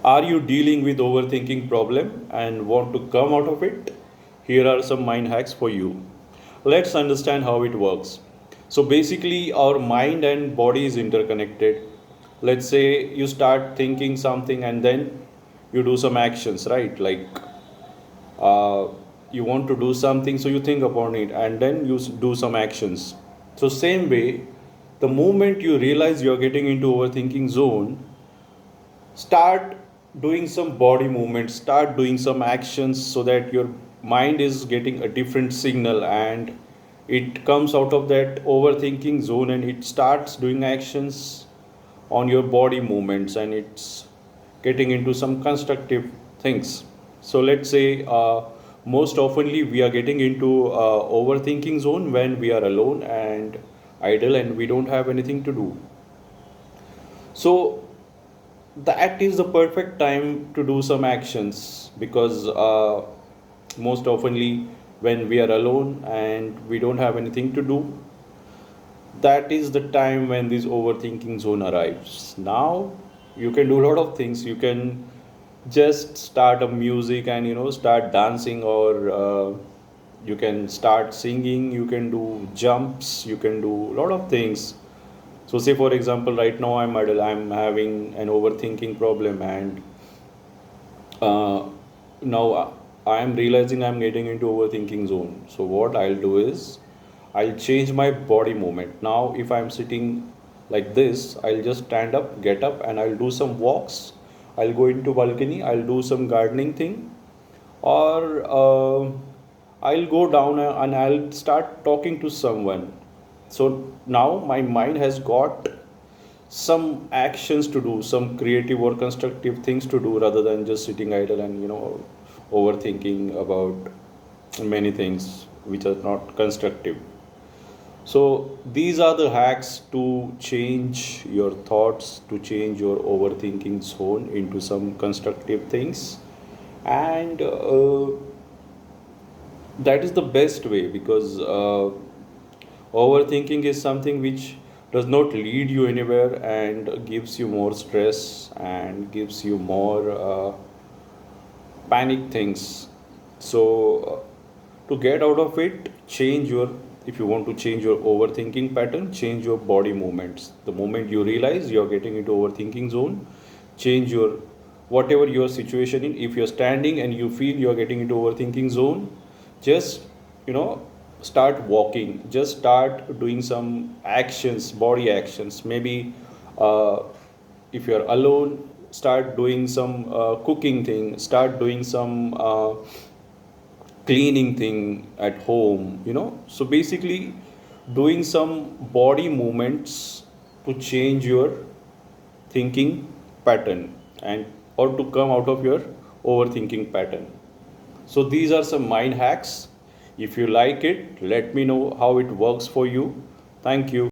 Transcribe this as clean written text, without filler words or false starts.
Are you dealing with overthinking problem and want to come out of it? Here are some mind hacks for you. Let's understand how it works. So basically our mind and body is interconnected. Let's say you start thinking something and then you do some actions, right? Like uh, you want to do something, so you think upon it and then you do some actions. So same way, the moment you realize you're getting into overthinking zone, start doing some body movements, start doing some actions so that your mind is getting a different signal and it comes out of that overthinking zone and it starts doing actions on your body movements and it's getting into some constructive things. So let's say most oftenly we are getting into overthinking zone when we are alone and idle and we don't have anything to do. So that is the perfect time to do some actions because most oftenly when we are alone and we don't have anything to do, that is the time when this overthinking zone arrives. Now you can do a lot of things. You can just start a music and start dancing, or you can start singing, you can do jumps, you can do a lot of things. So say for example, right now I'm idle, I'm having an overthinking problem, and uh, now I am realizing I'm getting into overthinking zone. So what I'll do is I'll change my body movement. Now if I'm sitting like this, I'll just stand up, get up, and I'll do some walks. I'll go into balcony, I'll do some gardening thing, or I'll go down and I'll start talking to someone. So now my mind has got some actions to do, some creative or constructive things to do, rather than just sitting idle and overthinking about many things which are not constructive. So these are the hacks to change your thoughts, to change your overthinking zone into some constructive things, and that is the best way because overthinking is something which does not lead you anywhere and gives you more stress and gives you more panic things. So to get out of it, change your, if you want to change your overthinking pattern, change your body movements. The moment you realize you're getting into overthinking zone, change your, whatever your situation in. If you're standing and you feel you're getting into overthinking zone, just start walking, just start doing some actions, body actions. Maybe uh, if you're alone, start doing some cooking thing, start doing some cleaning thing at home, so basically doing some body movements to change your thinking pattern and or to come out of your overthinking pattern. So these are some mind hacks. If you like it, let me know how it works for you. Thank you.